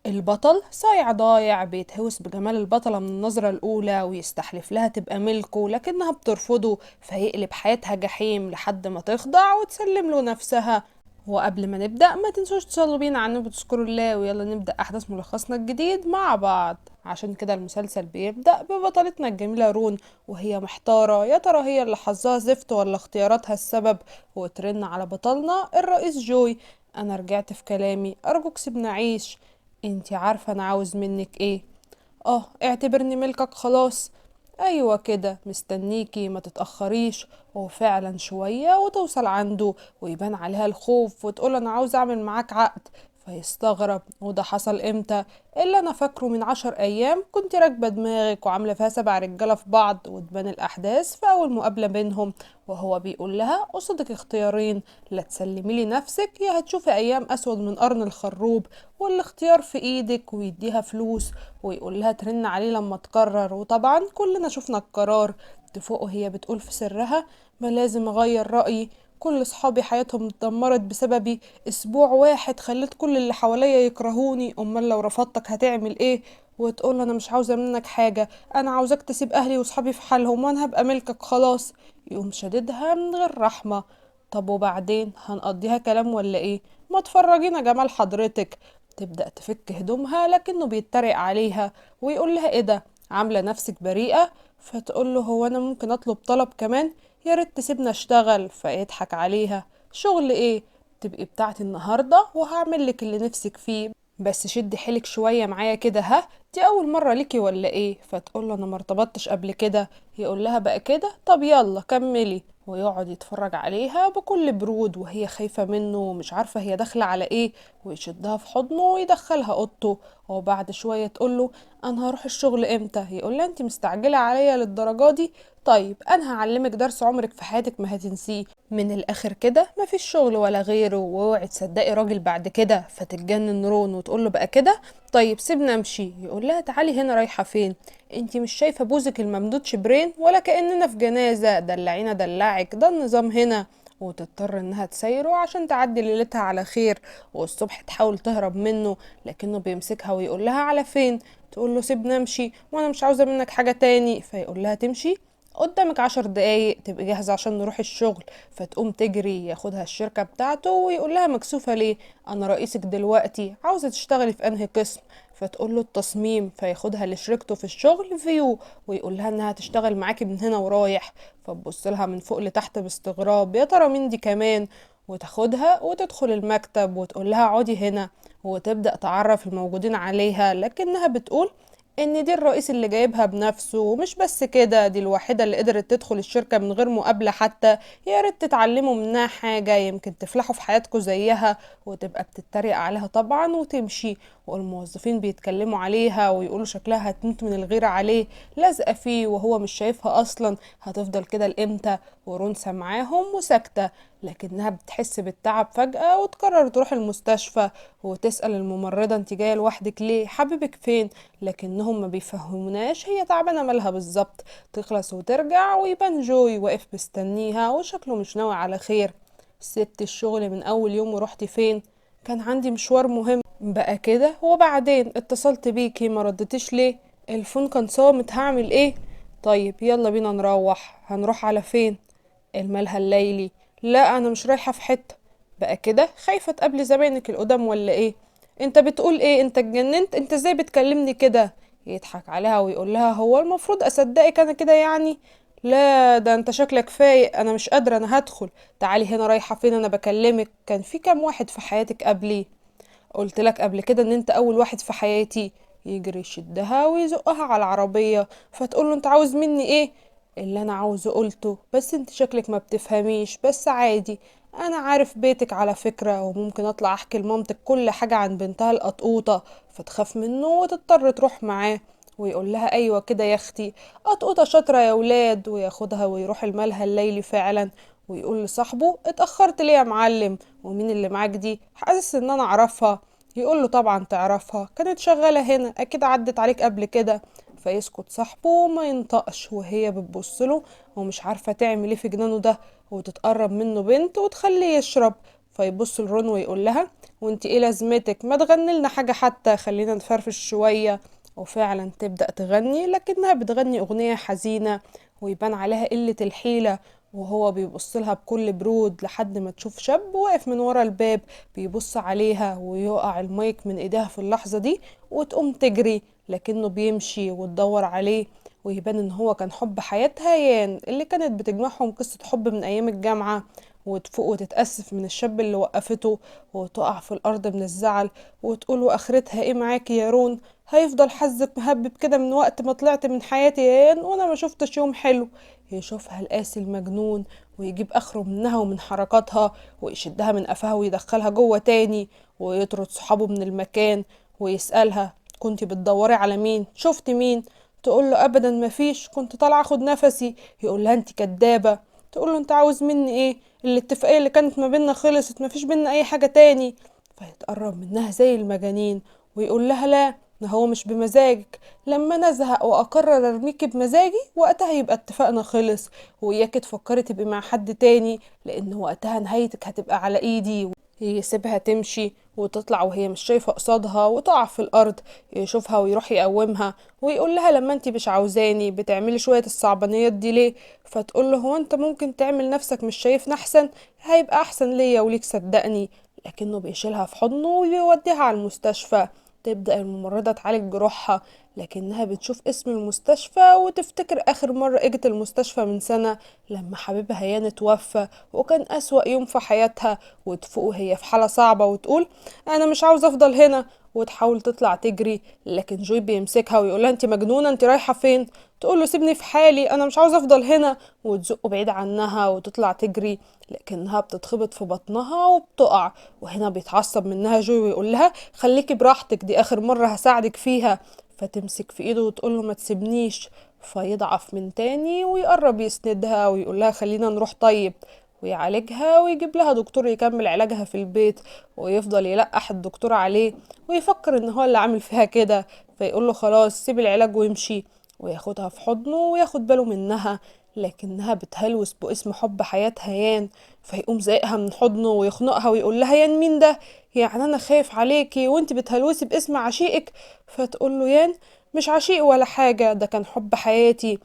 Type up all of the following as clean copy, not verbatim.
البطل صايع ضايع بيتهوس بجمال البطلة من النظرة الأولى ويستحلف لها تبقى ملكه، لكنها بترفضه فيقلب حياتها جحيم لحد ما تخضع وتسلم له نفسها. وقبل ما نبدأ ما تنسوش تصلوا بينا على النبي وتذكروا الله، ويلا نبدأ أحداث ملخصنا الجديد مع بعض. عشان كده المسلسل بيبدأ ببطلتنا الجميلة رون وهي محتارة يا ترى هي اللي حظها زفت ولا اختياراتها السبب، وترن على بطلنا الرئيس جوي: أنا رجعت في كلامي، أرجوك سيبني أعيش. انتي عارفة انا عاوز منك ايه؟ اعتبرني ملكك خلاص. ايوه كده، مستنيكي ما تتأخريش. وفعلا شوية وتوصل عنده ويبان عليها الخوف وتقول انا عاوز اعمل معاك عقد. فيستغرب: وده حصل امتى؟ اللي انا فاكره من 10 ايام كنت راكبة دماغك وعاملة فيها 7 رجالة في بعض. وتبان الاحداث في اول مقابلة بينهم وهو بيقول لها قصدك اختيارين: لا تسلمي لي نفسك يا هتشوفي ايام اسود من قرن الخروب، والاختيار في ايدك. ويديها فلوس ويقول لها ترن عليه لما تقرر. وطبعا كلنا شفنا القرار. تفوق وهي بتقول في سرها: ما لازم اغير رأيي، كل صحابي حياتهم اتدمرت بسببي، اسبوع واحد خليت كل اللي حواليا يكرهوني، امال لو رفضتك هتعمل ايه؟ وتقول انا مش عاوزة منك حاجة، انا عاوزاك تسيب اهلي وصحابي في حالهم وانا هبقى ملكك خلاص. يقوم شددها من غير رحمة: طب وبعدين هنقضيها كلام ولا ايه؟ ما تفرجينا جمال حضرتك. تبدأ تفك هدومها لكنه بيتريق عليها ويقول لها ايه ده، عاملة نفسك بريئة؟ فتقول له هو انا ممكن اطلب طلب كمان؟ يا ريت تسيبنا اشتغل. فيضحك عليها: شغل ايه؟ تبقي بتاعتي النهاردة وهعمل لك اللي نفسك فيه، بس شدي حيلك شوية معايا كده، ها دي اول مرة ليكي ولا ايه؟ فتقول له انا مرتبطتش قبل كده. يقول لها بقى كده، طب يلا كملي. ويقعد يتفرج عليها بكل برود وهي خايفة منه ومش عارفة هي داخلة على ايه، ويشدها في حضنه ويدخلها اوضته. وبعد شوية تقوله انا هروح الشغل امتى؟ يقول لها انت مستعجلة عليا للدرجة دي؟ طيب انا هعلمك درس عمرك في حياتك ما هتنسيه. من الاخر كده مفيش شغل ولا غيره، واوعي تصدقي راجل بعد كده. فتتجنن رون وتقول له بقى كده، طيب سيبنا امشي. يقول لها تعالي هنا، رايحة فين؟ انتي مش شايفة بوزك الممدود شبرين ولا كأننا في جنازة؟ دلعينا دلعك، ده النظام هنا. وتضطر انها تسايره عشان تعدي ليلتها على خير. والصبح تحاول تهرب منه لكنه بيمسكها ويقول لها على فين؟ تقول له سيبنا امشي وانا مش عاوزة منك حاجة تاني. فيقول لها تمشي؟ قدامك 10 دقايق تبقي جاهزة عشان نروح الشغل. فتقوم تجري ياخدها الشركة بتاعته ويقول لها مكسوفة ليه؟ انا رئيسك دلوقتي، عاوزة تشتغلي في انهي قسم؟ فتقول له التصميم. فياخدها لشركته في الشغل فيو ويقول لها انها تشتغل معاكي من هنا ورايح. فتبص لها من فوق لتحت باستغراب: يا ترى مين دي كمان؟ وتاخدها وتدخل المكتب وتقول لها اقعدي هنا. وتبدأ تعرف الموجودين عليها لكنها بتقول ان دي الرئيس اللي جايبها بنفسه. ومش بس كده، دي الوحيدة اللي قدرت تدخل الشركة من غير مقابلة حتى. يا ريت تتعلموا منها حاجة، يمكن تفلحوا في حياتكم زيها. وتبقى بتتريق عليها طبعا وتمشي. والموظفين بيتكلموا عليها ويقولوا شكلها هتموت من الغيرة عليه، لازقة فيه وهو مش شايفها أصلا. هتفضل كده لإمتى؟ ورون سامعاهم وساكتة، لكنها بتحس بالتعب فجأة وتقرر تروح المستشفى. وتسأل الممرضة انت جاية لوحدك ليه؟ حبيبك فين؟ لكنهم ما بيفهموناش هي تعبانة مالها بالظبط. تخلص وترجع ويبان جوي واقف مستنيها وشكله مش ناوي على خير. سبت الشغل من أول يوم ورحتي فين؟ كان عندي مشوار مهم. بقى كده؟ وبعدين اتصلت بيكي ما ردتيش ليه؟ الفون كان صامت، هعمل ايه؟ طيب يلا بينا نروح. هنروح على فين؟ الملهى الليلي. لا انا مش رايحة في حتة. بقى كده؟ خايفة تقابلي زباينك القدام ولا ايه؟ انت بتقول ايه؟ انت اتجننت؟ انت ازاي بتكلمني كده؟ يضحك عليها ويقول لها هو المفروض اصدقك انا كده يعني؟ لا ده انت شكلك فايق، انا مش قادرة، انا هدخل. تعالي هنا، رايحة فين؟ انا بكلمك، كان في كام واحد في حياتك قبلي؟ قلت لك قبل كده ان انت اول واحد في حياتي. يجري يشدها ويزقها على العربية. فتقول له انت عاوز مني ايه؟ اللي انا عاوزه قلته، بس انت شكلك ما بتفهميش، بس عادي. انا عارف بيتك على فكرة وممكن اطلع احكي لمامتك كل حاجة عن بنتها القطقوطة. فتخاف منه وتضطر تروح معاه. ويقول لها ايوه كده يا اختي، قطقوطة شاطرة يا ولاد. وياخدها ويروح الملهى الليلي فعلا. ويقول لصاحبه اتأخرت ليه يا معلم؟ ومين اللي معاك دي؟ حاسس ان انا اعرفها. يقول له طبعا تعرفها، كانت شغالة هنا، اكيد عدت عليك قبل كده. فيسكت صاحبه وما ينطقش وهي بتبصله ومش عارفة تعمل ايه في جنانه ده. وتتقرب منه بنت وتخليه يشرب. فيبص لرون ويقول لها وانت ايه لازمتك، ما تغني لنا حاجة حتى، خلينا نفرفش شوية. وفعلا تبدأ تغني لكنها بتغني أغنية حزينة ويبان عليها قلة الحيلة. وهو بيبص لها بكل برود لحد ما تشوف شاب واقف من ورا الباب بيبص عليها، ويقع المايك من ايديها في اللحظة دي وتقوم تجري، لكنه بيمشي وتدور عليه. ويبان ان هو كان حب حياتها يان اللي كانت بتجمعهم قصة حب من ايام الجامعة. وتفوق وتتأسف من الشاب اللي وقفته وتقع في الأرض من الزعل وتقول وآخرتها ايه معاكي يا رون، هيفضل حظك مهبب كده من وقت ما طلعت من حياتي يا يان وانا ما شفتش يوم حلو. يشوفها القاسي المجنون ويجيب اخره منها ومن حركاتها ويشدها من قفاها ويدخلها جوه تاني ويطرد صحابه من المكان. ويسألها كنتي بتدوري على مين، شفتي مين؟ تقول له ابدا مفيش، كنت طالعه اخد نفسي. يقول لها انت كدابه. تقول له انت عاوز مني ايه، الاتفاقيه اللي كانت ما بيننا خلصت، مفيش بينا اي حاجه تاني. فيتقرب منها زي المجانين ويقول لها لا، ما هو مش بمزاجك، لما انا ازهق واقرر ارميكي بمزاجي وقتها يبقى اتفاقنا خلص، وإياكي تفكري تبقي مع حد تاني لان وقتها نهايتك هتبقى على ايدي. يسيبها تمشي وتطلع وهي مش شايفة قصادها وتقع في الأرض. يشوفها ويروح يقومها ويقول لها لما انتي مش عاوزاني بتعملي شوية الصعبانيات دي ليه؟ فتقول له هو انت ممكن تعمل نفسك مش شايفنا أحسن، هيبقى أحسن ليا وليك صدقني. لكنه بيشيلها في حضنه وبيوديها على المستشفى. تبدأ الممرضة تعالج جروحها لكنها بتشوف اسم المستشفى وتفتكر آخر مرة اجت المستشفى من سنة لما حبيبها يان اتوفى وكان أسوأ يوم في حياتها. وتفوق وهي في حالة صعبة وتقول أنا مش عاوزة أفضل هنا، وتحاول تطلع تجري لكن جوي بيمسكها ويقولها انت مجنونة، انت رايحة فين؟ تقول له سيبني في حالي، أنا مش عاوزة أفضل هنا، وتزقه بعيد عنها وتطلع تجري لكنها بتتخبط في بطنها وبتقع. وهنا بيتعصب منها جوي ويقول لها خليكي براحتك، دي آخر مرة هساعدك فيها. فتمسك في ايده وتقول له ما تسيبنيش. فيضعف من تاني ويقرب يسندها ويقول لها خلينا نروح طيب، ويعالجها ويجيب لها دكتور يكمل علاجها في البيت. ويفضل يلقح الدكتور عليه ويفكر ان هو اللي عامل فيها كده، فيقول له خلاص سيب العلاج ويمشي وياخدها في حضنه وياخد باله منها. لكنها بتهلوس باسم حب حياتها يان. فيقوم زائقها من حضنه ويخنقها ويقول لها يان مين ده، يعني انا خايف عليكي وانت بتهلوسي باسم عشيقك. فتقول له يان مش عشيق ولا حاجة، ده كان حب حياتي.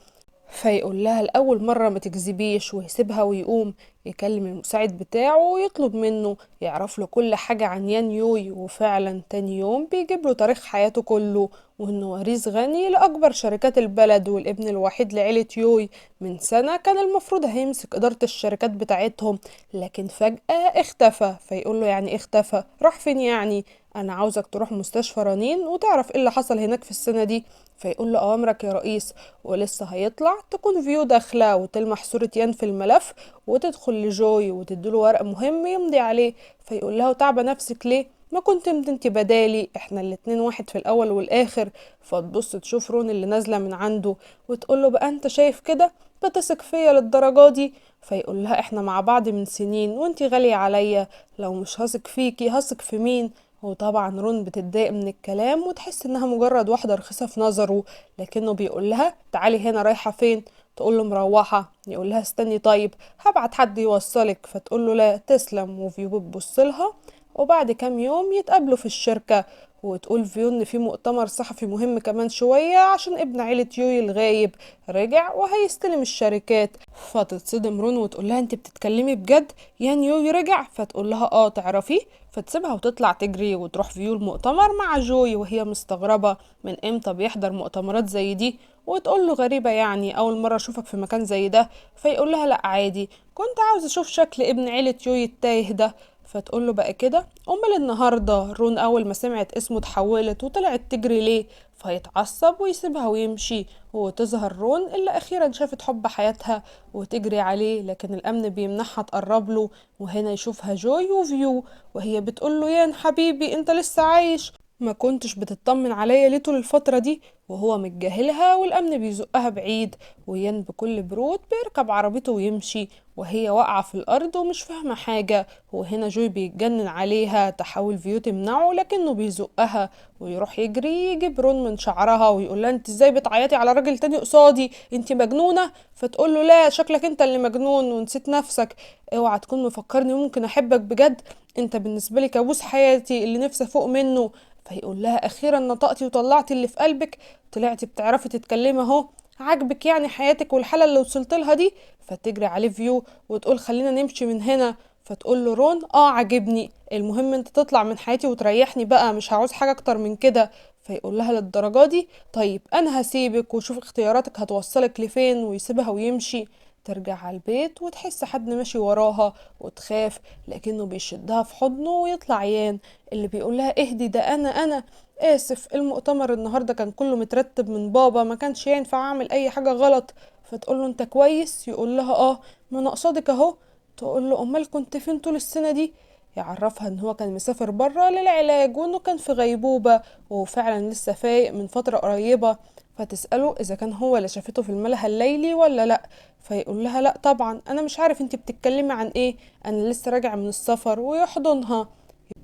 فيقول لها لأول مرة ما تكذبيش ويسيبها ويقوم يكلم المساعد بتاعه ويطلب منه يعرف له كل حاجة عن يان يوي. وفعلا تاني يوم بيجيب له تاريخ حياته كله وانه وريث غني لأكبر شركات البلد والابن الوحيد لعيلة يوي. من سنة كان المفروض هيمسك إدارة الشركات بتاعتهم لكن فجأة اختفى. فيقول له يعني اختفى، راح فين يعني؟ انا عاوزك تروح مستشفى رنين وتعرف ايه اللي حصل هناك في السنة دي. فيقول له اوامرك يا رئيس. ولسه هيطلع تكون فيو داخله وتلمح صورة يان في الملف وتدخل لجوي وتديله ورق مهم يمضي عليه. فيقول لها تعبى نفسك ليه، ما كنت امضي انت بدالي، احنا الاتنين واحد في الاول والاخر. فتبص تشوف رون اللي نازله من عنده وتقول له بقى انت شايف كده، بتثق فيا للدرجه دي؟ فيقول لها احنا مع بعض من سنين وانتي غالية عليا، لو مش هثق فيكي هثق في مين؟ وطبعا رون بتتضايق من الكلام وتحس انها مجرد واحدة رخيصة في نظره. لكنه بيقول لها تعالي هنا، رايحة فين؟ تقول له مروحة. يقول لها استني طيب هبعت حد يوصلك. فتقول له لا تسلم. وفيو بتبص لها. وبعد كام يوم يتقابلوا في الشركة وتقول فيو ان في مؤتمر صحفي مهم كمان شوية عشان ابن عيلة يوي الغايب رجع وهيستلم الشركات. فتتصدم رون وتقول لها انت بتتكلمي بجد، يان يوي رجع؟ فتقول لها اه تعرفيه. فتسيبها وتطلع تجري وتروح فيو المؤتمر مع جوي وهي مستغربة من امتى بيحضر مؤتمرات زي دي. وتقول له غريبة يعني أول مرة أشوفك في مكان زي ده. فيقول لها لأ عادي، كنت عاوز أشوف شكل ابن عيلة يوي التايه ده. فتقول له بقى كده أمال النهاردة رون أول ما سمعت اسمه اتحولت وطلعت تجري ليه؟ فيتعصب ويسيبها ويمشي. وتظهر رون اللي أخيرا شافت حب حياتها وتجري عليه لكن الأمن بيمنعها تقرب له. وهنا يشوفها جوي وفيو وهي بتقول له يان حبيبي انت لسه عايش؟ ما كنتش بتطمن عليا ليه طول الفترة دي؟ وهو متجاهلها والأمن بيزقها بعيد، ويان بكل برود بيركب عربيته ويمشي، وهي واقعة في الأرض ومش فاهمة حاجة. وهنا جوي بيتجنن عليها، تحاول فيو تمنعه لكنه بيزقها، ويروح يجري يجيب رون من شعرها ويقول لها انت ازاي بتعيطي على راجل تاني قصادي؟ انت مجنونة؟ فتقول له لا، شكلك انت اللي مجنون ونسيت نفسك. اوعى تكون مفكرني ممكن احبك بجد، انت بالنسبة لي كابوس حياتي اللي نفسي افوق منه. فيقول لها اخيرا نطقتي وطلعتي اللي في قلبك، طلعتي بتعرفي تتكلمي اهو، عاجبك يعني حياتك والحالة اللي وصلت لها دي؟ فتجري عليه فيو وتقول خلينا نمشي من هنا. فتقول له رون عاجبني، المهم انت تطلع من حياتي وتريحني بقى، مش هعوز حاجة اكتر من كده. فيقول لها للدرجة دي؟ طيب انا هسيبك وشوف اختياراتك هتوصلك لفين، ويسيبها ويمشي. ترجع على البيت وتحس حد ماشي وراها وتخاف، لكنه بيشدها في حضنه ويطلع يان اللي بيقول لها اهدي، ده انا اسف، المؤتمر النهارده كان كله مترتب من بابا، ما كانش ينفع اعمل اي حاجه غلط. فتقول له انت كويس؟ يقول لها ما انا قصادك اهو. تقول له امال كنت فين طول السنه دي؟ يعرفها ان هو كان مسافر بره للعلاج وانه كان في غيبوبه، وهو فعلا لسه فايق من فتره قريبه. فتسأله اذا كان هو اللي شافته في الملهى الليلي ولا لا. فيقول لها لا طبعا، انا مش عارف انت بتتكلمي عن ايه، انا لسه راجع من السفر. ويحضنها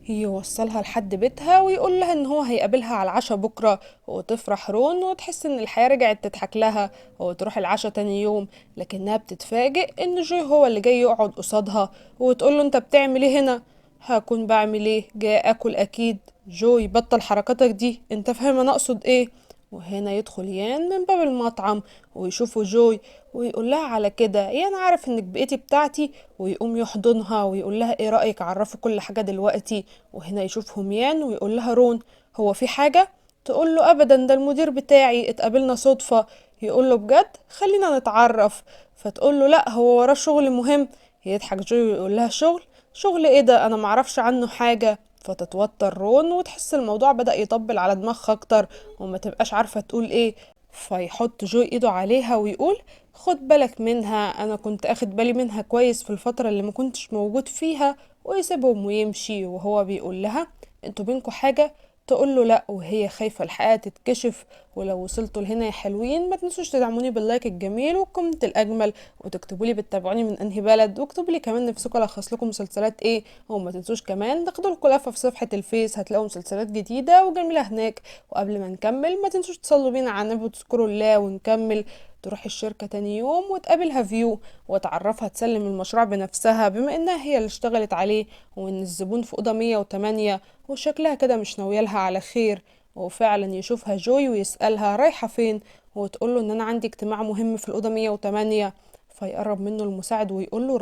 يوصلها لحد بيتها ويقول لها ان هو هيقابلها على العشاء بكرة، وتفرح رون وتحس ان الحياة رجعت تضحك لها، وتروح العشاء تاني يوم. لكنها بتتفاجئ ان جوي هو اللي جاي يقعد قصادها، وتقول له انت بتعمل ايه هنا؟ هكون بعمل ايه، جاي اكل اكيد. جوي بطل حركاتك دي، انت فاهم انا اقصد ايه؟ وهنا يدخل يان من باب المطعم ويشوفه جوي، ويقول لها على كده يان عارف انك بقيتي بتاعتي، ويقوم يحضنها ويقول لها ايه رأيك اعرفه كل حاجة دلوقتي. وهنا يشوفهم يان ويقول لها رون هو في حاجة؟ تقول له ابدا، ده المدير بتاعي، اتقابلنا صدفة. يقول له بجد؟ خلينا نتعرف. فتقول له لا، هو وراه شغل مهم. يضحك جوي ويقول لها شغل؟ شغل ايه ده، انا معرفش عنه حاجة. فتتوتر رون وتحس الموضوع بدأ يطبل على دماغها اكتر، وما تبقاش عارفة تقول ايه. فيحط جوي ايده عليها ويقول خد بالك منها، انا كنت اخد بالي منها كويس في الفترة اللي ما كنتش موجود فيها. ويسيبهم ويمشي وهو بيقول لها انتوا بينكوا حاجة؟ تقول له لا، وهي خايفة الحقيقة تتكشف. ولو وصلتوا لهنا يا حلوين ما تنسوش تدعموني باللايك الجميل والكومنت الاجمل، وتكتبوا لي بتتابعوني من انهي بلد، واكتبوا لي كمان نفسكم الخص لكم مسلسلات ايه. وما تنسوش كمان تاخدوا لكم لفة في صفحة الفيس، هتلاقوا مسلسلات جديدة وجميلة هناك. وقبل ما نكمل ما تنسوش تصلوا بينا على النبي وتذكروا الله ونكمل. تروح الشركة تاني يوم وتقابلها فيو وتعرفها تسلم المشروع بنفسها بما انها هي اللي اشتغلت عليه، وان الزبون في اوضة 108 وشكلها كده مش ناويالها على خير. وفعلا يشوفها جوي ويسألها رايحة فين، وتقوله ان انا عندي اجتماع مهم في الأوضة 108. فيقرب منه المساعد ويقول له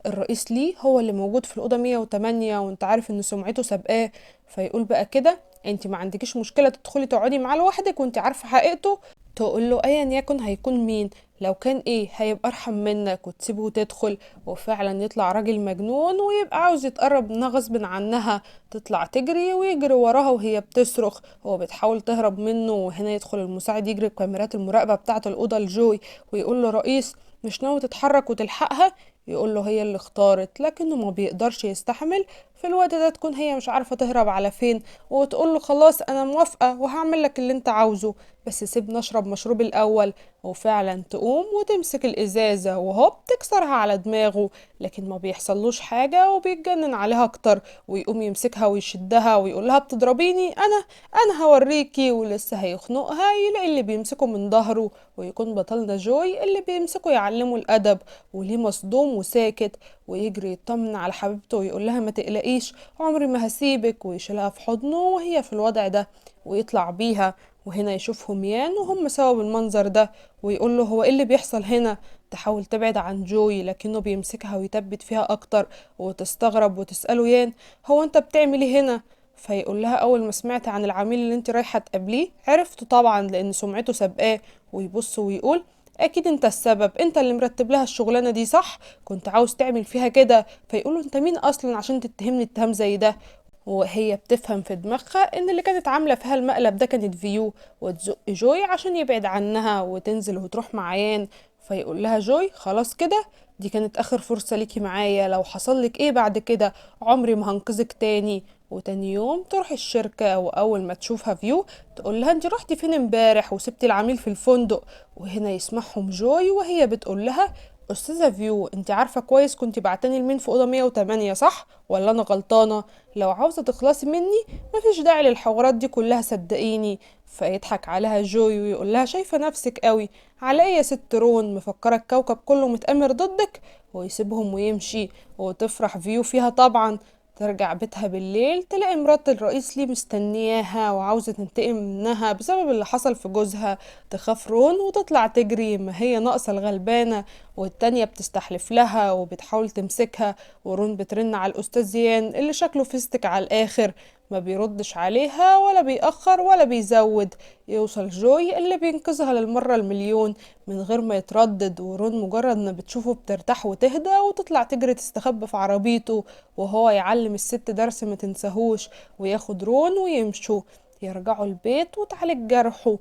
الرئيس ليه هو اللي موجود في الأوضة 108، وانت عارف ان سمعته سابقاه. فيقول بقى كده انت ما عندكيش مشكلة تدخلي تقعدي معاه لوحدك وانت عارفة حقيقته؟ تقول له ايا يكن هيكون مين، لو كان ايه هيبقى ارحم منك، وتسيبه وتدخل. وفعلا يطلع راجل مجنون ويبقى عاوز يتقرب منها غصب عنها، تطلع تجري ويجري وراها وهي بتصرخ. هو بتحاول تهرب منه، وهنا يدخل المساعد يجري بكاميرات المراقبة بتاعة الأوضة لجوي ويقول له رئيس مش ناوي تتحرك وتلحقها؟ يقول له هي اللي اختارت، لكنه ما بيقدرش يستحمل في الوقت ده تكون هي مش عارفة تهرب على فين. وتقول له خلاص انا موافقة وهعمل لك اللي انت عاوزه، بس سيبني اشرب مشروبي الاول. وفعلا تقوم وتمسك الازازة وهوب تكسرها على دماغه، لكن ما بيحصلوش حاجة وبيتجنن عليها اكتر. ويقوم يمسكها ويشدها ويقول لها بتضربيني انا هوريكي. ولسه هيخنقها يلاقي اللي بيمسكه من ظهره، ويكون بطلنا جوي اللي بيمسكه يعلمه الادب، وليه مصدوم وساكت. ويجري يطمن على حبيبته ويقول لها ما تقلقيش، عمري ما هسيبك، ويشيلها في حضنه وهي في الوضع ده ويطلع بيها. وهنا يشوفهم يان وهم سوا بالمنظر ده، ويقول له هو ايه اللي بيحصل هنا؟ تحاول تبعد عن جوي لكنه بيمسكها ويثبت فيها اكتر، وتستغرب وتسأله يان هو انت بتعمل ايه هنا؟ فيقول لها اول ما سمعت عن العميل اللي انت رايحه تقابليه عرفته طبعا لان سمعته سابقاه. ويبص ويقول اكيد انت السبب، انت اللي مرتب لها الشغلانه دي صح، كنت عاوز تعمل فيها كده. فيقول له انت مين اصلا عشان تتهمني اتهام زي ده؟ وهي بتفهم في دماغها ان اللي كانت عامله فيها المقلب ده كانت فيو، وتزق جوي عشان يبعد عنها وتنزل وتروح مع يان. فيقول لها جوي خلاص كده، دي كانت اخر فرصه ليكي معايا، لو حصل لك ايه بعد كده عمري ما هنقذك تاني. وتاني يوم تروح الشركة، وأول ما تشوفها فيو تقول لها انت رحتي فين امبارح وسبتي العميل في الفندق. وهنا يسمعهم جوي وهي بتقول لها أستاذة فيو، انت عارفة كويس كنت بعتني لمين في أوضة 108 صح ولا أنا غلطانة؟ لو عاوزة تخلصي مني مفيش داعي للحوارات دي كلها صدقيني. فيضحك عليها جوي ويقول لها شايفة نفسك قوي على ايه يا ست رون، مفكرة الكوكب كله متأمر ضدك؟ ويسيبهم ويمشي. وتفرح فيو فيها طبعا. ترجع بيتها بالليل تلاقي مرات الرئيس ليه مستنياها وعاوزة تنتقم منها بسبب اللي حصل في جوزها. تخاف رون وتطلع تجري، ما هي ناقصة الغلبانة. والتانية بتستحلف لها وبتحاول تمسكها. ورون بترن على الأستاذ يان اللي شكله فيستك على الآخر، ما بيردش عليها ولا بيأخر ولا بيزود. يوصل جوي اللي بينقذها للمرة المليون من غير ما يتردد. ورون مجرد ما بتشوفه بترتاح وتهدى وتطلع تجري تستخبى في عربيته، وهو يعلم الست درس ما تنساهوش. وياخد رون ويمشوا يرجعوا البيت وتعالج جرحه.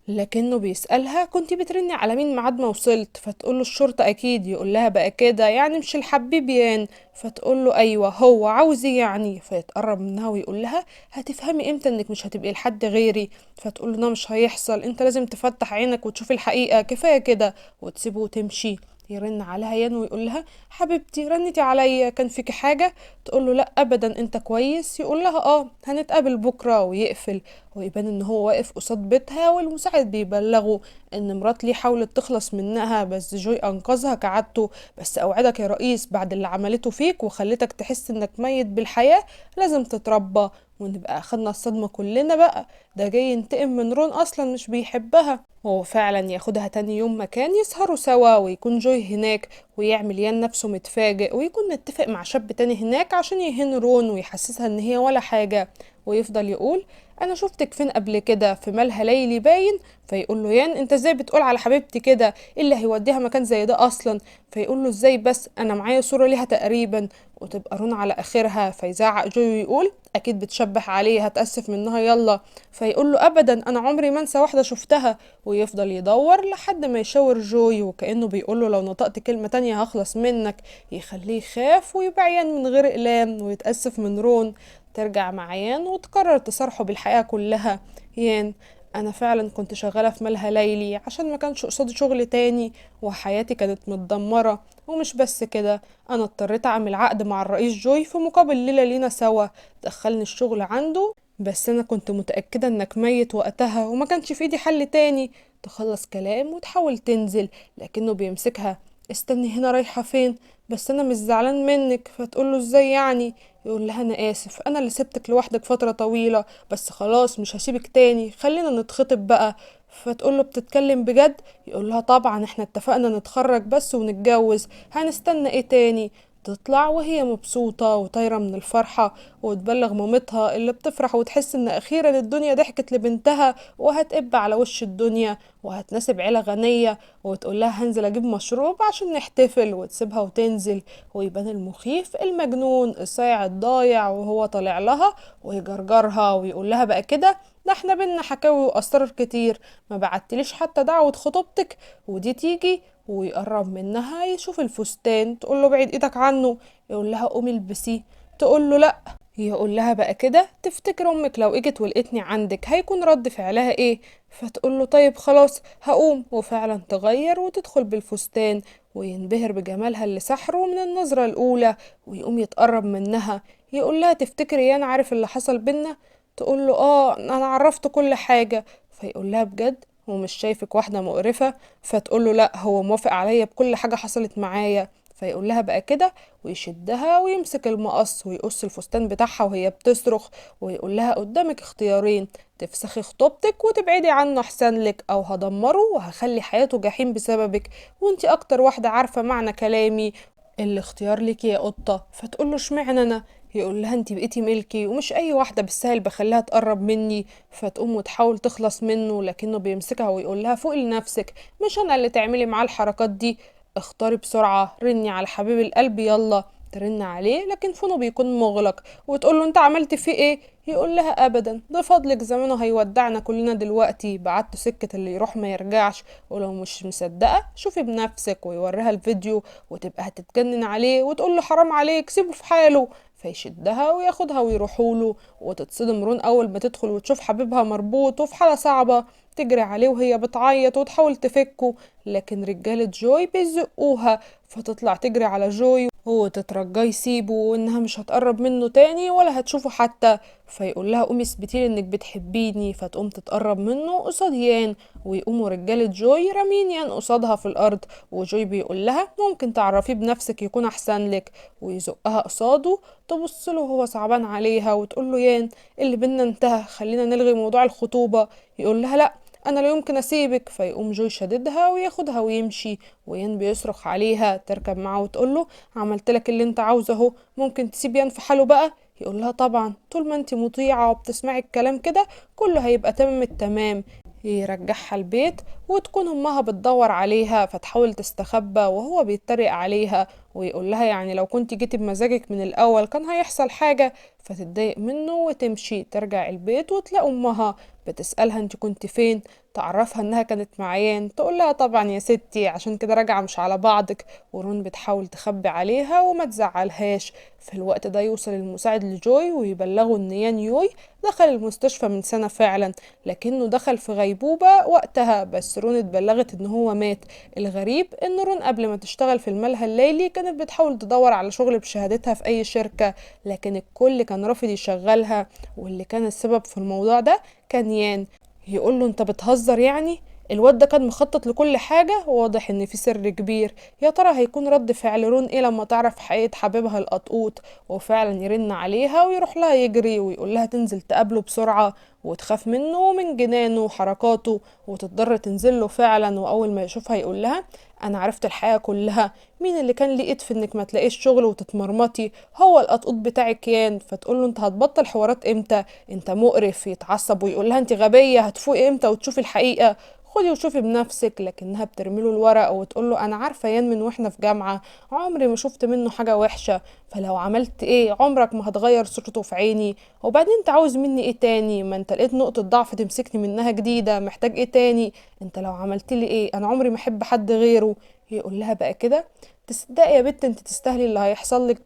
لكنه بيسألها كنتي بترني على مين بعد ما وصلت؟ فتقوله الشرطة أكيد. يقول لها بقى كده يعني مش الحبيب يان؟ فتقوله أيوة هو عاوز إيه يعني؟ فيتقرب منها ويقول لها هتفهمي امتى انك مش هتبقي لحد غيري؟ فتقوله ده مش هيحصل، انت لازم تفتح عينك وتشوف الحقيقة، كفاية كده. وتسيبه وتمشي. يرن عليها يان ويقول لها حبيبتي رنتي عليا كان فيكي حاجة؟ تقول له لا ابدا انت كويس؟ يقول لها هنتقابل بكرة ويقفل. ويبان ان هو واقف قصاد بيتها والمساعد بيبلغه ان مرات ليه حاولت تخلص منها بس جوي انقذها كعادته. بس اوعدك يا رئيس بعد اللي عملته فيك وخلتك تحس انك ميت بالحياة لازم تتربى. ونبقى اخدنا الصدمة كلنا بقى، ده جاي ينتقم من رون اصلا مش بيحبها. وهو فعلا ياخدها تاني يوم مكان يسهروا سوا ويكون جوي هناك، ويعمل يان نفسه متفاجئ ويكون متفق مع شاب تاني هناك عشان يهين رون ويحسسها ان هي ولا حاجة. ويفضل يقول انا شفتك فين قبل كده في مالها ليلي باين. فيقول له يان انت ازاي بتقول على حبيبتي كده؟ ايه اللي هيوديها مكان زي ده اصلا؟ فيقول له ازاي بس انا معايا صورة ليها تقريبا. وتبقى رون على اخرها. فيزعق جوي ويقول اكيد بتشبه عليه هتأسف منها يلا. فيقول له ابدا انا عمري ما انسى واحدة شفتها. ويفضل يدور لحد ما يشاور جوي وكأنه بيقول له لو نطقت كلمة تانية هخلص منك. يخليه يخاف ويبقى يان من غير اقلام ويتأسف من رون. ترجع مع يان وتقرر تصارحه بالحياة كلها. يان انا فعلا كنت شغالة في مالها ليلي عشان ما كانش قصادي شغل تاني وحياتي كانت متدمرة. ومش بس كده، انا اضطريت اعمل عقد مع الرئيس جوي في مقابل ليلة لينا سوا دخلني الشغل عنده، بس انا كنت متأكدة انك ميت وقتها وما كانش في ايدي حل تاني. تخلص كلام وتحاول تنزل لكنه بيمسكها. استني هنا رايحة فين؟ بس انا مش زعلان منك. فتقوله ازاي يعني؟ يقول لها انا اسف انا اللي سبتك لوحدك فترة طويلة بس خلاص مش هسيبك تاني خلينا نتخطب بقى. فتقوله بتتكلم بجد؟ يقول لها طبعا احنا اتفقنا نتخرج بس ونتجوز، هنستنى ايه تاني؟ تطلع وهي مبسوطة وطايرة من الفرحة وتبلغ مامتها اللي بتفرح وتحس ان اخيرا الدنيا ضحكت لبنتها وهتقب على وش الدنيا وهتناسب عيلة غنية. وتقول لها هنزل اجيب مشروب عشان نحتفل وتسيبها وتنزل. ويبان المخيف المجنون الصايع الضايع وهو طالع لها ويجرجرها ويقول لها بقى كده ده احنا بينا حكاوي واسرار كتير، ما بعتليش حتى دعوة خطوبتك ودي تيجي؟ ويقرب منها يشوف الفستان. تقول له بعيد ايدك عنه. يقول لها قومي البسيه. تقول له لا. يقول لها بقى كده تفتكر امك لو اجت ولقيتني عندك هيكون رد فعلها ايه؟ فتقول له طيب خلاص هقوم. وفعلا تغير وتدخل بالفستان وينبهر بجمالها اللي سحره من النظرة الأولى ويقوم يتقرب منها. يقول لها تفتكري انا عارف اللي حصل بينا؟ تقول له انا عرفت كل حاجة. فيقول لها بجد ومش شايفك واحدة مقرفة؟ فتقول له لا هو موافق عليا بكل حاجة حصلت معايا. فيقول لها بقى كده ويشدها ويمسك المقص ويقص الفستان بتاعها وهي بتصرخ. ويقول لها قدامك اختيارين، تفسخي خطوبتك وتبعدي عنه احسن لك او هدمره وهخلي حياته جحيم بسببك وانتي اكتر واحدة عارفة معنى كلامي. الاختيار ليكي يا قطة. فتقول له اشمعنى انا؟ يقول لها انتي بقيتي ملكي ومش اي واحدة بالسهل بخليها تقرب مني. فتقوم وتحاول تخلص منه لكنه بيمسكها ويقول لها فوقي لنفسك، مش انا اللي تعملي معاه الحركات دي. اختاري بسرعة، رني على حبيب القلب يلا. ترن عليه لكن فونه بيكون مغلق وتقول له انت عملت فيه ايه؟ يقول لها ابدا ده فضلك زمانه هيودعنا كلنا دلوقتي، بعته سكة اللي يروح ما يرجعش. ولو مش مصدقة شوفي بنفسك. ويوريها الفيديو وتبقى هتتجنن عليه وتقول له حرام عليك سيبه في حاله. فيشدها وياخدها ويروحوله. وتتصدم رون أول ما تدخل وتشوف حبيبها مربوط وفي حالة صعبة، تجري عليه وهي بتعيط وتحاول تفكه، لكن رجالة جوي بيزقوها، فتطلع تجري على جوي وتترجاه يسيبه وانها مش هتقرب منه تاني ولا هتشوفه حتى. فيقول لها قومي اثبتيلي انك بتحبيني، فتقوم تتقرب منه قصاد يان، ويقوموا رجالة جوي رامين يان قصادها في الارض. وجوي بيقول لها ممكن تعرفيه بنفسك يكون احسن لك، ويزقها قصاده. تبص له وهو صعبان عليها وتقول له يان اللي بينا انتهى، خلينا نلغي موضوع الخطوبة. يقول لها لا، انا لا يمكن اسيبك. فيقوم جوي شددها وياخدها ويمشي، ويان بيصرخ عليها تركب معاه وتقول له عملت لك اللي انت عاوزه اهو، ممكن تسيب يان في حاله بقى. يقول لها طبعا، طول ما انت مطيعة وبتسمعي الكلام كده كله هيبقى تمام التمام. يرجعها البيت وتكون امها بتدور عليها، فتحاول تستخبى وهو بيتريق عليها ويقول لها يعني لو كنت جيتي بمزاجك من الاول كان هيحصل حاجة. فتتضايق منه وتمشي. ترجع البيت وتلاقي امها بتسألها انت كنت فين، تعرفها انها كانت معيان، تقول لها طبعا يا ستي عشان كده راجعة مش على بعضك. ورون بتحاول تخبي عليها وما تزعلهاش. في الوقت ده يوصل المساعد لجوي ويبلغوا ان يان يوي دخل المستشفى من سنة فعلا، لكنه دخل في غيبوبة وقتها، بس رون اتبلغت ان هو مات. الغريب ان رون قبل ما تشتغل في الملهى الليلي كانت بتحاول تدور على شغل بشهادتها في اي شركة، لكن الكل كان رافض يشغلها. واللي كان السبب في الموضوع ده كان يان. يقول له انت بتهزر يعني؟ الواد ده كان مخطط لكل حاجة، واضح ان في سر كبير. يا ترى هيكون رد فعل رون ايه لما تعرف حقيقة حبيبها القطقوط؟ وفعلا يرن عليها ويروح لها يجري ويقول لها تنزل تقابله بسرعة، وتخاف منه ومن جنانه وحركاته وتضطر تنزل له فعلا. واول ما يشوفها يقول لها انا عرفت الحقيقة كلها، مين اللي كان ليه ايد في انك ما تلاقيش شغل وتتمرمطي؟ هو القطقوط بتاعك يان. فتقول له انت هتبطل حوارات امتى؟ انت مقرف. يتعصب ويقول لها انت غبية، هتفوقي امتى وتشوفي الحقيقة؟ خدي وشوفي بنفسك. لكنها بترميله الورق وتقول له انا عارفه يان من واحنا في جامعه، عمري ما شفت منه حاجه وحشه، فلو عملت ايه عمرك ما هتغير صورته في عيني. وبعدين انت عاوز مني ايه تاني؟ ما انت لقيت نقطه ضعف تمسكني منها جديده، محتاج ايه تاني؟ انت لو عملت لي ايه انا عمري ما احب حد غيره. يقول لها بقى كده تصدقي يا بت انت تستاهلي اللي هيحصل لك،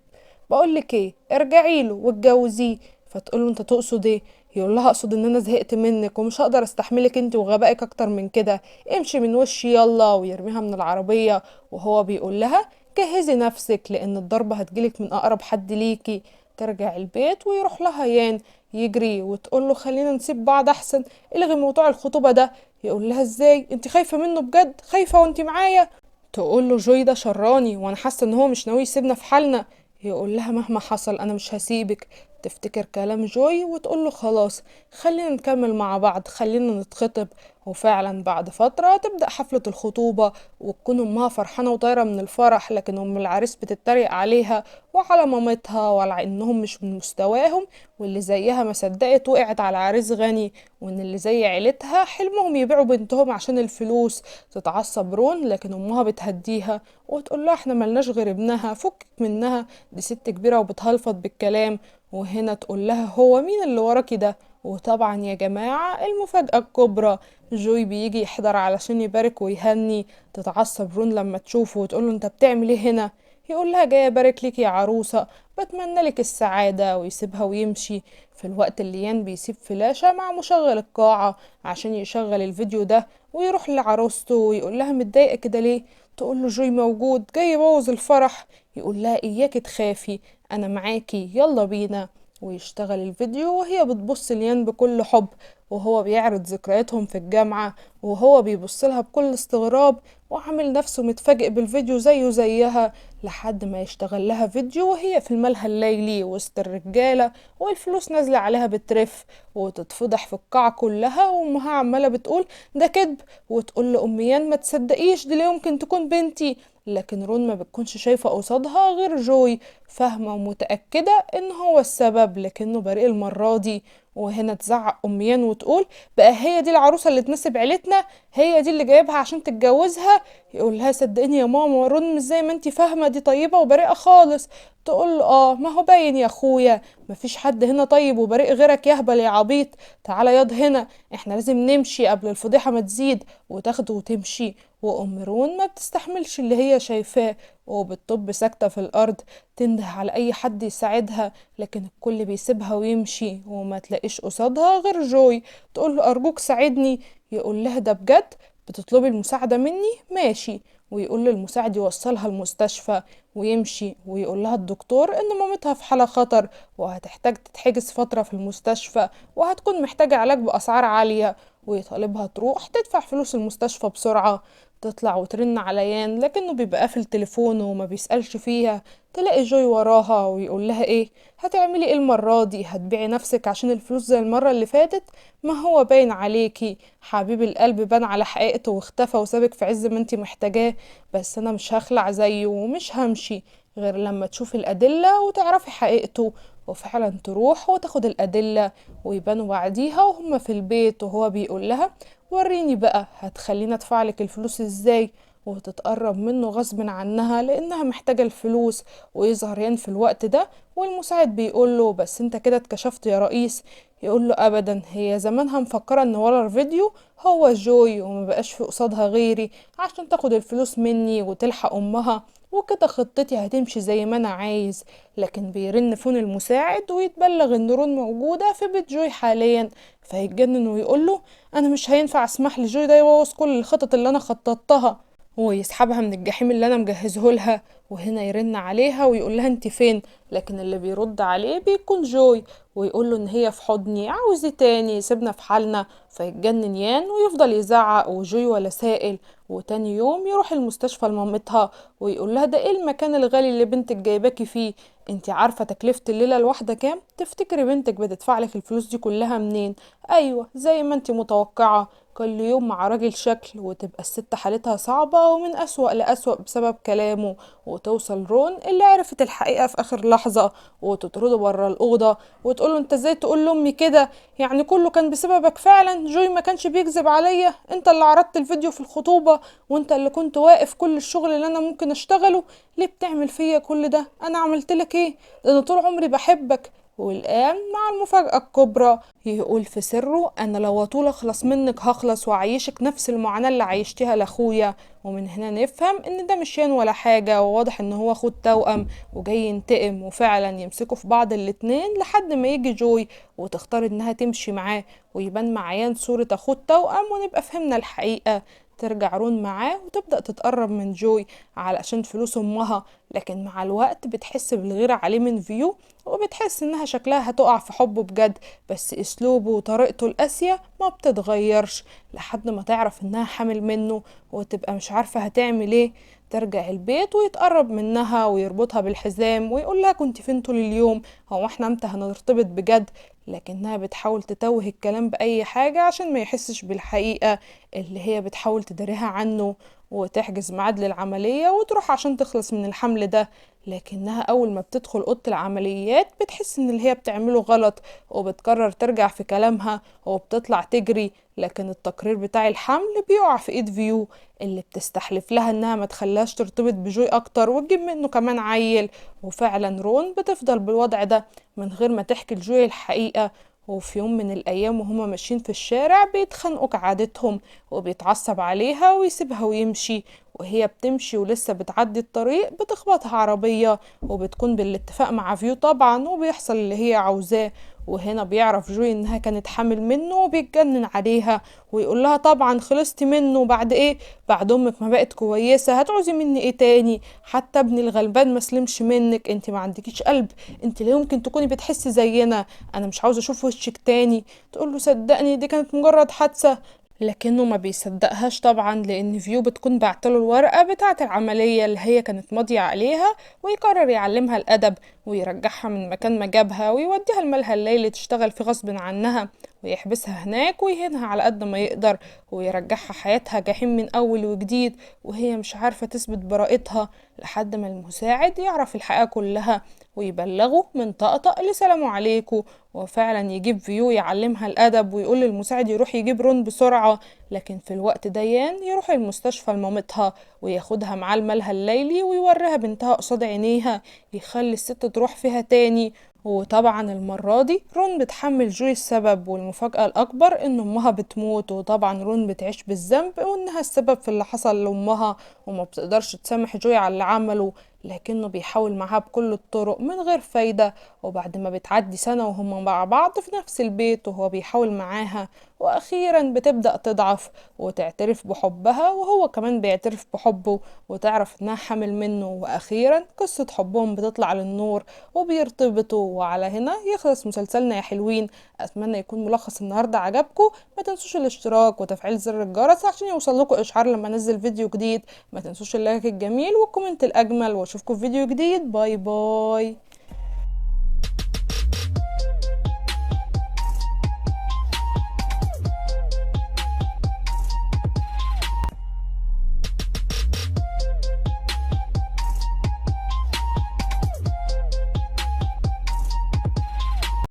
بقول لك ايه ارجعي له واتجوزيه. فتقول له انت تقصد ايه؟ يقول لها اقصد ان انا زهقت منك ومش هقدر استحملك انت وغبائك اكتر من كده، امشي من وشي يلا. ويرميها من العربية وهو بيقول لها جهزي نفسك لان الضربة هتجيلك من اقرب حد ليكي. ترجع البيت ويروح لها يان يجري وتقول له خلينا نسيب بعض احسن، الغي موضوع الخطوبة ده. يقول لها ازاي انت خايفة منه بجد؟ خايفة وانت معايا؟ تقول له جوي ده شراني وانا حاسه ان هو مش ناوي يسيبنا في حالنا. يقول لها مهما حصل انا مش هسيبك. تفتكر كلام جوي وتقول له خلاص خلينا نكمل مع بعض، خلينا نتخطب. وفعلا بعد فترة تبدأ حفلة الخطوبة، وتكون أمها فرحانة وطايرة من الفرح، لكن أم العريس بتتريق عليها وعلى مامتها وعلى إنهم مش من مستواهم، واللي زيها ما صدقت وقعت على عريس غني، وإن اللي زي عيلتها حلمهم يبيعوا بنتهم عشان الفلوس. تتعصب رون لكن أمها بتهديها وتقول لها احنا ملناش غير ابنها، فكك منها، دي ست كبيرة وبتهلفط بالكلام. وهنا تقول لها هو مين اللي وراكي ده؟ وطبعا يا جماعة المفاجأة الكبرى، جوي بيجي يحضر علشان يبارك ويهني. تتعصب رون لما تشوفه وتقوله انت بتعمل ايه هنا؟ يقول لها جاي ابارك لك يا عروسة، بتمنى لك السعادة، ويسيبها ويمشي. في الوقت اللي يان بيسيب فلاشة مع مشغل القاعة عشان يشغل الفيديو ده، ويروح لعروسته ويقول لها متضايقة كده ليه؟ تقول له جوي موجود جاي يبوظ الفرح. يقول لها اياكي تخافي انا معاكي يلا بينا. ويشتغل الفيديو وهي بتبص ليان بكل حب، وهو بيعرض ذكرياتهم في الجامعة وهو بيبص لها بكل استغراب وعامل نفسه متفاجئ بالفيديو زيه زيها، لحد ما يشتغل لها فيديو وهي في الملهى الليلي وسط الرجالة والفلوس نازلة عليها بترف، وتتفضح في القاعة كلها. وامها عمالة بتقول ده كدب، وتقول لأميان ما تصدقيش دي لا يمكن تكون بنتي. لكن رون ما بتكونش شايفة قصادها غير جوي، فاهمة ومتأكدة ان هو السبب لكنه بريء المرة دي. وهنا تزعق أميان وتقول بقى هي دي العروسة اللي تناسب عيلتنا؟ هي دي اللي جايبها عشان تتجوزها؟ يقول لها صدقيني يا ماما رون مش زي ما انتي فاهمة، دي طيبة وبريئة خالص. تقول له اه ما هو باين يا اخويا، مفيش حد هنا طيب وبريء غيرك يا هبل يا عبيط. تعالى ياض هنا، احنا لازم نمشي قبل الفضيحة ما تزيد، وتاخده وتمشي. وأم رون ما بتستحملش اللي هي شايفاه، وبتطب ساكتة في الأرض تنده على أي حد يساعدها، لكن الكل بيسيبها ويمشي وما تلاقيش قصادها غير جوي. تقول له أرجوك ساعدني. يقول لها ده بجد؟ بتطلبي المساعدة مني؟ ماشي. ويقول للمساعد يوصلها المستشفى ويمشي، ويقول لها الدكتور ان مامتها في حالة خطر وهتحتاج تتحجز فترة في المستشفى، وهتكون محتاجة علاج بأسعار عالية، ويطالبها تروح تدفع فلوس المستشفى بسرعة. تطلع وترن على يان لكنه بيبقى قافل تليفونه وما بيسألش فيها. تلاقي جوي وراها ويقول لها ايه؟ هتعملي ايه المرة دي؟ هتبيعي نفسك عشان الفلوس زي المرة اللي فاتت؟ ما هو باين عليكي حبيب القلب بان على حقيقته واختفى وسابك في عز ما انتي محتاجاه، بس انا مش هخلع زيه ومش همشي غير لما تشوفي الأدلة وتعرفي حقيقته. وفعلا تروح وتاخد الأدلة، ويبانوا بعديها وهما في البيت وهو بيقول لها وريني بقى هتخليني ادفعلك الفلوس ازاي. وتتقرب منه غصب عنها لانها محتاجة الفلوس. ويظهر يان في الوقت ده، والمساعد بيقول له بس انت كده اتكشفت يا رئيس. يقول له ابدا، هي زمانها مفكرة ان ورا الفيديو هو جوي وما بقاش في قصادها غيري عشان تاخد الفلوس مني وتلحق امها، وكده خطتي هتمشي زي ما انا عايز. لكن بيرن فون المساعد ويتبلغ ان رون موجودة في بيت جوي حاليا، فيتجنن ويقوله انا مش هينفع اسمح لجوي ده يبوظ كل الخطط اللي انا خططتها، ويسحبها من الجحيم اللي انا مجهزه لها. وهنا يرن عليها ويقول لها انت فين؟ لكن اللي بيرد عليه بيكون جوي، ويقول له ان هي في حضني، عاوز إيه تاني؟ سيبنا في حالنا. فيتجنن يان ويفضل يزعق وجوي ولا سائل. وتاني يوم يروح المستشفى لمامتها ويقول لها ده ايه المكان الغالي اللي بنتك جايباكي فيه؟ انت عارفة تكلفة الليلة الواحدة كام؟ تفتكري بنتك بتدفع لك الفلوس دي كلها منين؟ ايوه زي ما انت متوقعة، كل يوم مع راجل شكل، وتبقى الست حالتها صعبة ومن أسوأ لأسوأ بسبب كلامه. وتوصل رون اللي عرفت الحقيقة في آخر لحظة وتطرده برا الأوضة وتقوله انت ازاي تقول لأمي كده؟ يعني كله كان بسببك فعلا، جوي ما كانش بيكذب عليا، انت اللي عرضت الفيديو في الخطوبة، وانت اللي كنت واقف كل الشغل اللي انا ممكن اشتغله. ليه بتعمل فيا كل ده؟ انا عملت لك ايه؟ ده انا طول عمري بحبك. والآن مع المفاجأة الكبرى، يقول في سره انا لو طول اخلص منك هخلص واعيشك نفس المعاناة اللي عيشتها لاخويا. ومن هنا نفهم ان ده مش يان ولا حاجة، وواضح ان هو اخوه توأم وجاي ينتقم، وفعلا يمسكوا في بعض الاتنين لحد ما يجي جوي وتختار انها تمشي معاه ويبان مع يان صورة اخوه التوأم ونبقى فهمنا الحقيقة. ترجع رون معاه وتبدأ تتقرب من جوي علشان فلوس امها، لكن مع الوقت بتحس بالغيرة عليه من فيو، وبتحس انها شكلها هتقع في حبه بجد، بس اسلوبه وطريقته القاسية ما بتتغيرش لحد ما تعرف انها حامل منه وتبقى مش عارفة هتعمل ايه. ترجع البيت ويتقرب منها ويربطها بالحزام ويقول لها كنت فين طول اليوم؟ هو احنا امتى هنرتبط بجد؟ لكنها بتحاول تتوه الكلام بأي حاجة عشان ما يحسش بالحقيقة اللي هي بتحاول تداريها عنه، وتحجز ميعاد للعملية وتروح عشان تخلص من الحمل ده. لكنها أول ما بتدخل أوضة العمليات بتحس إن اللي هي بتعمله غلط، وبتقرر ترجع في كلامها وبتطلع تجري. لكن التقرير بتاع الحمل بيقع في ايد فيو اللي بتستحلف لها انها ما تخليهاش ترتبط بجوي اكتر وتجيب منه كمان عيل. وفعلا رون بتفضل بالوضع ده من غير ما تحكي لجوي الحقيقة. وفي يوم من الأيام وهما ماشيين في الشارع بيتخانقوا كعادتهم، وبيتعصب عليها ويسيبها ويمشي. وهي بتمشي ولسه بتعدي الطريق بتخبطها عربية، وبتكون بالاتفاق مع فيو طبعا، وبيحصل اللي هي عاوزاه. وهنا بيعرف جوي انها كانت حامل منه وبيتجنن عليها ويقول لها طبعا خلصتي منه بعد ايه؟ بعد امك ما بقت كويسة هتعوزي مني ايه تاني؟ حتى ابني الغلبان ما سلمش منك، انت ما عندكيش قلب، انت لا يمكن تكوني بتحسي زينا، انا مش عاوزة اشوف وشك تاني. تقول له صدقني دي كانت مجرد حادثة، لكنه ما بيصدقهاش طبعا لان فيو بتكون بعتله الورقة بتاعة العملية اللي هي كانت ماضية عليها، ويقرر يعلمها الادب ويرجعها من مكان ما جابها ويوديها الملهى الليلي تشتغل في غصب عنها، ويحبسها هناك ويهينها على قد ما يقدر، ويرجعها حياتها جحيم من اول وجديد وهي مش عارفة تثبت براءتها، لحد ما المساعد يعرف الحقيقة كلها ويبلغه من طقطق لسلام عليكم. وفعلا يجيب فيو يعلمها الادب ويقول للمساعد يروح يجيب رون بسرعة، لكن في الوقت ديان يروح المستشفى لمامتها وياخدها معاه الملهى الليلي ويوريها بنتها قصاد عينيها، يخلي الست تروح فيها تاني. وطبعا المرة دي رون بتحمل جوي السبب، والمفاجأة الأكبر إن أمها بتموت، وطبعا رون بتعيش بالذنب وإنها السبب في اللي حصل لأمها، وما بتقدرش تسامح جوي على اللي عمله، لكنه بيحاول معاها بكل الطرق من غير فايدة. وبعد ما بتعدي سنة وهم مع بعض في نفس البيت وهو بيحاول معاها، وأخيرا بتبدأ تضعف وتعترف بحبها، وهو كمان بيعترف بحبه، وتعرف إنها حامل منه، وأخيرا قصة حبهم بتطلع للنور وبيرتبطوا. وعلى هنا يخلص مسلسلنا يا حلوين. أتمنى يكون ملخص النهاردة عجبكم. ما تنسوش الاشتراك وتفعيل زر الجرس عشان يوصلكوا إشعار لما أنزل فيديو جديد. ما تنسوش اللايك الجميل والكومنت الأجمل، واشوفكم في فيديو جديد. باي باي.